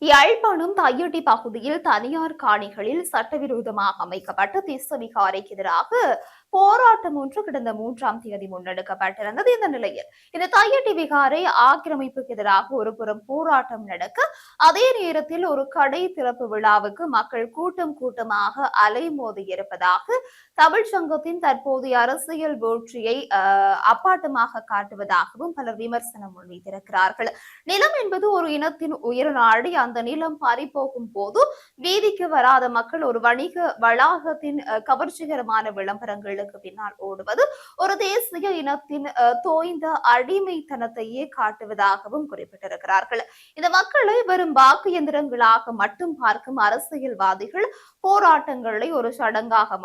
யாழ்ப்பாணம் தையட்டி பகுதியில் தனியார் காணிகளில் சட்டவிரோதமாக அமைக்கப்பட்ட திஸ்ஸவிகாரைக்கு எதிராக போராட்டம் ஒன்று கடந்த 3ஆம் தேதி முன்னெடுக்கப்பட்டிருந்தது. இந்த நிலையில் இந்த தையட்டி விகாரை ஆக்கிரமிப்புக்கு எதிராக ஒருபுறம் போராட்டம் நடக்க, அதே நேரத்தில் ஒரு கடை திறப்பு விழாவுக்கு மக்கள் கூட்டம் கூட்டமாக அலைமோதி இருப்பதாக தமிழ் சங்கத்தின் தற்போதைய அரசியல் வீழ்ச்சியை அப்பாட்டமாக காட்டுவதாகவும் பலர் விமர்சனம் முன்வைத்திருக்கிறார்கள். நிலம் என்பது ஒரு இனத்தின் உயிர் நாடி. அந்த நிலம் பறிபோகும் போது வீதிக்கு வராத மக்கள் ஒரு வணிக வளாகத்தின் கவர்ச்சிகரமான விளம்பரங்களுக்கு பின்னால் ஓடுவது ஒரு தேசிய இனத்தின் தோய்ந்த அடிமைத்தனத்தையே காட்டுவதாகவும் குறிப்பிட்டிருக்கிறார்கள். இந்த மக்களை வெறும் வாக்கு எந்திரங்களாக மட்டும் பார்க்கும் அரசியல்வாதிகள் போராட்டங்களை ஒரு சடங்காக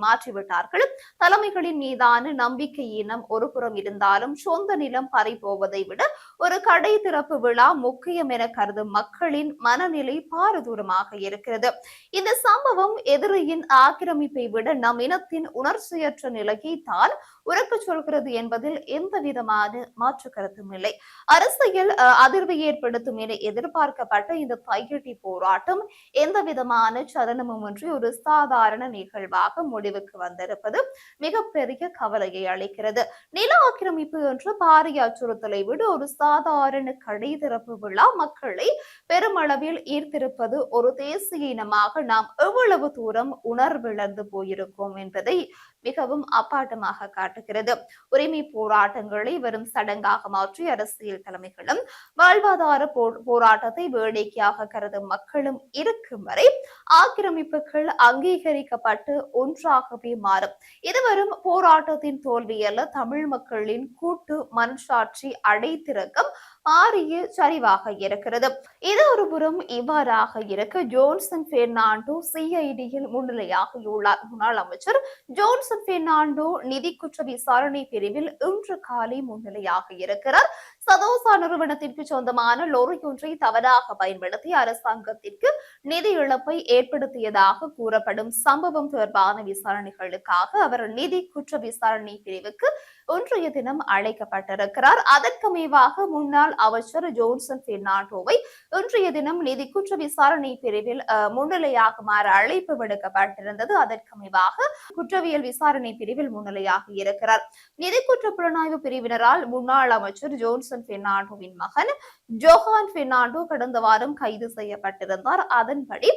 மாற்றிவிட்டார்கள். தலைமைகளின் மீதான நம்பிக்கை இனம் ஒரு புறம் இருந்தாலும் சொந்த நிலம் பறிபோவதை விட ஒரு கடை திறப்பு விழா முக்கியம் என கருதும் மக்களின் மனநிலை பாரதூரமாக இருக்கிறது. இந்த சம்பவம் எதிரியின் ஆக்கிரமிப்பை விட நம் இனத்தின் உணர்ச்சியற்ற நிலையை தான் உறக்க சொல்கிறது என்பதில் எந்த விதமான மாற்று கருத்தும் இல்லை. அரசியல் அதிர்வை ஏற்படுத்தும் என எதிர்பார்க்கப்பட்ட இந்த தையட்டி போராட்டம் எந்த விதமான சலனமும் இன்றி ஒரு சாதாரண நிகழ்வாக முடிவுக்கு வந்திருப்பது மிகப்பெரிய கவலையை அளிக்கிறது. நில ஆக்கிரமிப்பு என்ற பாரிய அச்சுறுத்தலை விட ஒரு சாதாரண கடை திறப்பு விழா மக்களை பெருமளவில் ஈர்த்திருப்பது ஒரு தேசிய இனமாக நாம் எவ்வளவு தூரம் உணர்விழந்து போயிருக்கோம் என்பதை மிகவும் அப்பாட்டமாக காட்டுகிறது. உரிமை போராட்டங்களை வெறும் சடங்காக மாற்றி அரசியல் தலைமைகளும் வாழ்வாதார போராட்டத்தை வேடிக்கையாக கருதும் மக்களும் இருக்கும் வரை ஆக்கிரமிப்புகள் அங்கீகரிக்கப்பட்டு ஒன்றாகவே மாறும். இது வரும் போராட்டத்தின் தோல்வி அல்ல, தமிழ் மக்களின் கூட்டு மனசாட்சி அடைத்திறக்கம் மாறிய சரிவாக இருக்கிறது. இது ஒரு புறம் இவ்வாறாக இருக்க, ஜோன்சன் பெர்னாண்டோ சிஐடியில் முன்னிலையாகியுள்ளார். முன்னாள் அமைச்சர் ஜோன்சன் பெர்னாண்டோ நிதி குற்ற விசாரணை பிரிவில் இன்று காலை முன்னிலையாக இருக்கிறார். சதோசா நிறுவனத்திற்கு சொந்தமான லொரி ஒன்றை தவறாக பயன்படுத்தி அரசாங்கத்திற்கு நிதி இழப்பை ஏற்படுத்தியதாக கூறப்படும் சம்பவம் தொடர்பான விசாரணைகளுக்காக அவர் நிதி குற்ற விசாரணை பிரிவுக்கு இன்றைய தினம் அழைக்கப்பட்டிருக்கிறார். அதற்கமைவாக முன்னாள் அமைச்சர் ஜோன்சன் பெர்னாண்டோவை இன்றைய தினம் நிதி குற்ற விசாரணை பிரிவில் முன்னிலையாகுமாறு அழைப்பு விடுக்கப்பட்டிருந்தது. அதற்கமைவாக குற்றவியல் விசாரணை பிரிவில் முன்னிலையாக இருக்கிறார். நிதி குற்ற புலனாய்வு பிரிவினரால் முன்னாள் அமைச்சர் ஜோன்சன் பெர்னாண்டோவின் மகன் ஜோஹான் பெர்னாண்டோ கடந்த வாரம் கைது செய்யப்பட்டிருந்தார். அதன்படி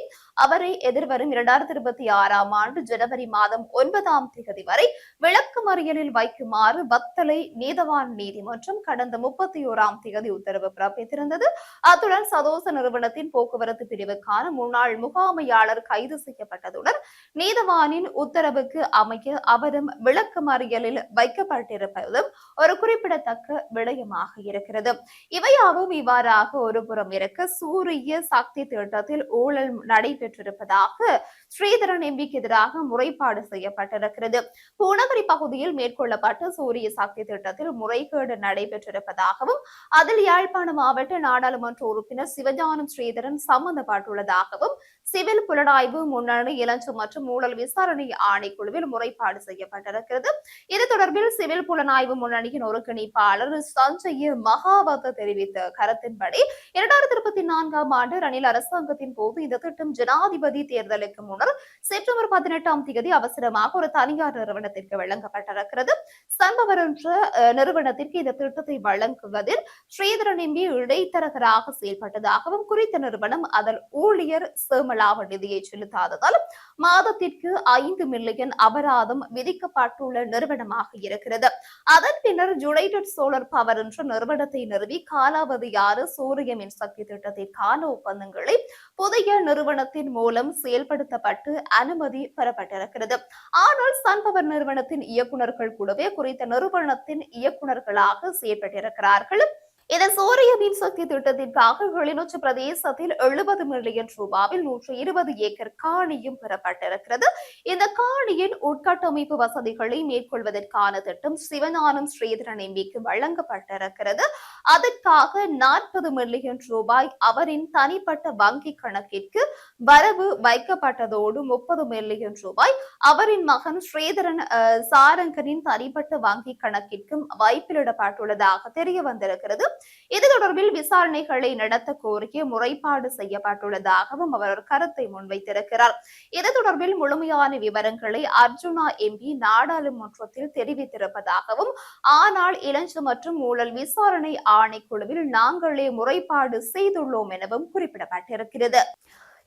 அவரை எதிர்வரும் 2026ஆம் ஆண்டு ஜனவரி மாதம் 9ஆம் தேதி வரை விளக்கமறியலில் வைக்குமாறு வத்தளை நீதவான் நீதிமன்றம் கடந்த 31ஆம் தேதி உத்தரவு பிறப்பித்திருந்தது. அத்துடன் சதோச நிறுவனத்தின் போக்குவரத்து பிரிவுக்கான முன்னாள் முகாமையாளர் கைது செய்யப்பட்டதுடன் நீதவானின் உத்தரவுக்கு அமைய அவரும் விளக்கமறியலில் வைக்கப்பட்டிருப்பதும் ஒரு குறிப்பிடத்தக்க விடயமாக இருக்கிறது. இவையாவும் இவ்வாறாக ஒரு புறம் இருக்க, சூரிய சக்தி திட்டத்தில் ஊழல் நடைபெற்றிருப்பதாக ஸ்ரீதரன் எம்பிக்கு எதிராக முறைப்பாடு செய்யப்பட்டிருக்கிறது. பூனகரி பகுதியில் மேற்கொள்ளப்பட்ட சூரிய சக்தி திட்டத்தில் முறைகேடு நடைபெற்றிருப்பதாகவும் அதில் யாழ்ப்பாண மாவட்ட நாடாளுமன்ற உறுப்பினர் சிவஞானம் ஸ்ரீதரன் சம்பந்தப்பட்டுள்ளதாகவும் சிவில் புலனாய்வு முன்னணி இளஞ்சம் மற்றும் ஊழல் விசாரணை ஆணைக்குழுவில் முறைப்பாடு செய்யப்பட்டிருக்கிறது. இது தொடர்பில் சிவில் புலனாய்வு முன்னணியின் ஒருங்கிணைப்பாளர் சஞ்சய மகாவத் தெரிவித்த கருத்தின்படி 2024ஆம் ஆண்டு ரணில் அரசாங்கத்தின் போது இந்த திட்டம் ஜனாதிபதி தேர்தலுக்கு முன்னர் செப்டம்பர் 18ஆம் தேதி அவசரமாக ஒரு தனியார் நிறுவனத்திற்கு வழங்கப்பட்டிருக்கிறது. சம்பவர் என்ற நிறுவனத்திற்கு இந்த திட்டத்தை வழங்குவதில் ஸ்ரீதரன் எம்பி இடைத்தரகராக செயல்பட்டதாகவும் குறித்த நிறுவனம் அதன் ஊழியர் சேமலாப நிதியை செலுத்தாததால் மாதத்திற்கு 5 மில்லியன் அபராதம் விதிக்கப்பட்டுள்ள நிறுவனமாக இருக்கிறது. அதன் பின்னர் யுனைடெட் சோலார் பவர் என்ற நிறுவனத்தை நிறுவி காலாவதியான சூரிய மின்சக்தி திட்டத்திற்கான ஒப்பந்தங்களை புதிய நிறுவனத்தின் மூலம் செயல்படுத்தப்பட்டு அனுமதி பெறப்பட்டிருக்கிறது. ஆனால் சன்பவர் நிறுவனத்தின் இயக்குநர்கள் கூடவே குறித்த நிறுவனத்தின் இயக்குநர்களாக செயல்பட்டிருக்கிறார்கள். இந்த சூரிய மின்சக்தி திட்டத்திற்காக கிளிநொச்சி பிரதேசத்தில் 70 மில்லியன் ரூபாவில் 120 ஏக்கர் காணியும் பெறப்பட்டிருக்கிறது. இந்த காணியின் உட்கட்டமைப்பு வசதிகளை மேற்கொள்வதற்கான திட்டம் சிவஞானம் ஸ்ரீதரன் எம்பிக்கு வழங்கப்பட்டிருக்கிறது. அதற்காக 40 மில்லியன் ரூபாய் அவரின் தனிப்பட்ட வங்கி கணக்கிற்கு வரவு வைக்கப்பட்டதோடு 30 மில்லியன் ரூபாய் அவரின் மகன் ஸ்ரீதரன் சாரங்கனின் தனிப்பட்ட வங்கி கணக்கிற்கும் வைப்பிலிடப்பட்டுள்ளதாக தெரிய வந்திருக்கிறது. இது தொடர்பில் விசாரணைகளை நடத்த கோரிக்கை முறைப்பாடு செய்யப்பட்டுள்ளதாகவும் அவர் ஒரு கருத்தை முன்வைத்திருக்கிறார். இது தொடர்பில் முழுமையான விவரங்களை அர்ஜுனா எம்பி நாடாளுமன்றத்தில் தெரிவித்திருப்பதாகவும், ஆனால் இளஞ்சம் மற்றும் ஊழல் விசாரணை ஆணைக்குழுவில் நாங்களே முறைப்பாடு செய்துள்ளோம் எனவும் குறிப்பிடப்பட்டிருக்கிறது.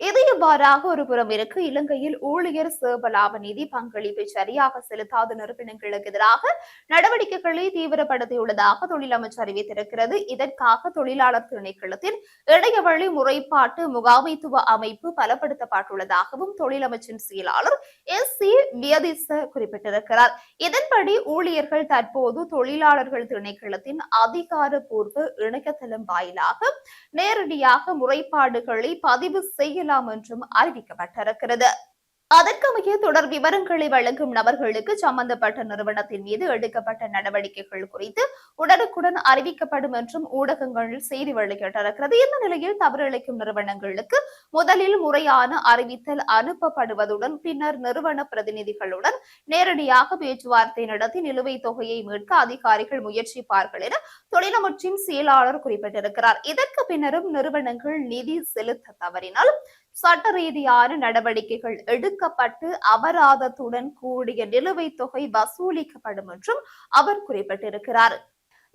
இது இவ்வாறாக ஒரு புறம் இருக்கு, இலங்கையில் ஊழியர் சேபலாப நிதி பங்களிப்பை சரியாக செலுத்தாத நிறுவனங்களுக்கு எதிராக நடவடிக்கைகளை தீவிரப்படுத்தியுள்ளதாக தொழில் அமைச்சர் அறிவித்திருக்கிறது. இதற்காக தொழிலாளர் திணைக்களத்தின் இணையவழி முறைப்பாட்டு முகாமைத்துவ அமைப்பு பலப்படுத்தப்பட்டுள்ளதாகவும் தொழில் அமைச்சின் செயலாளர் SC வியதிச குறிப்பிட்டிருக்கிறார். இதன்படி ஊழியர்கள் தற்போது தொழிலாளர்கள் திணைக்களத்தின் அதிகாரப்பூர்வ இணையதளம் வாயிலாக நேரடியாக முறைப்பாடுகளை பதிவு செய்ய என்றும் அறிவிக்கப்பட்டிருக்கிறது. அதற்கமைய தொடர் விவரங்களை வழங்கும் நபர்களுக்கு சம்பந்தப்பட்ட நிறுவனத்தின் மீது எடுக்கப்பட்ட நடவடிக்கைகள் குறித்து உடனுக்குடன் அறிவிக்கப்படும் என்றும் ஊடகங்களில் செய்தி வெளியிட்டிருக்கிறது. இந்த நிலையில் தவறிழைக்கும் நிறுவனங்களுக்கு முதலில் முறையான அறிவித்தல் அனுப்பப்படுவதுடன் பின்னர் நிறுவன பிரதிநிதிகளுடன் நேரடியாக பேச்சுவார்த்தை நடத்தி நிலுவைத் தொகையை மீட்க அதிகாரிகள் முயற்சிப்பார்கள் என தொழிலமைச்சின் செயலாளர் குறிப்பிட்டிருக்கிறார். இதற்கு பின்னரும் நிறுவனங்கள் நிதி செலுத்த தவறினால் சட்ட ரீதியான நடவடிக்கைகள் எடுக்கப்பட்டு அபராதத்துடன் கூடிய நிலுவைத் தொகை வசூலிக்கப்படும் என்றும் அவர் குறிப்பிட்டிருக்கிறார்.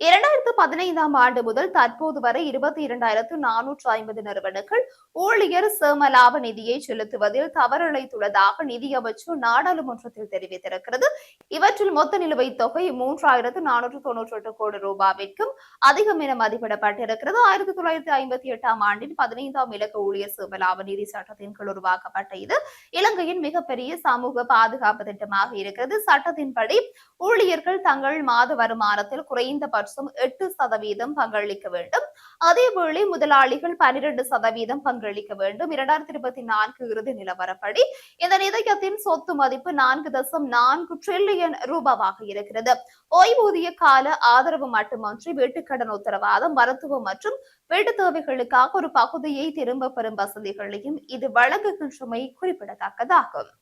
2015ஆம் ஆண்டு முதல் தற்போது வரை 22,450 நிறுவனங்கள் ஊழியர் சேமலாப நிதியை செலுத்துவதில் தவறிழைத்துள்ளதாக நிதியமைச்சு நாடாளுமன்றத்தில் தெரிவித்திருக்கிறது. இவற்றில் மொத்த நிலுவைத் தொகை 3,498 கோடி ரூபாவிற்கும் அதிகம் என மதிப்பிடப்பட்டிருக்கிறது. 1958ஆம் ஆண்டின் 15ஆம் இலக்க ஊழியர் சேமலாப நிதி சட்டத்தின் கீழ் உருவாக்கப்பட்ட இது இலங்கையின் மிகப்பெரிய சமூக பாதுகாப்பு திட்டமாக இருக்கிறது. சட்டத்தின்படி ஊழியர்கள் தங்கள் மாத வருமானத்தில் குறைந்த 8% பங்களிக்க வேண்டும். அதேவேளை முதலாளிகள் 12% பங்களிக்க வேண்டும். 2024 இறுதி நிலவரப்படி இந்த நிதியத்தின் சொத்து மதிப்பு 4.4 டிரில்லியன் ரூபாவாக இருக்கிறது. ஓய்வூதிய கால ஆதரவு மட்டுமன்றி வீட்டுக்கடன் உத்தரவாதம், மருத்துவம் மற்றும் வீட்டு தேவைகளுக்காக ஒரு பகுதியை திரும்ப பெறும் வசதிகளையும் இது வழங்குகின்றமை குறிப்பிடத்தக்கதாகும்.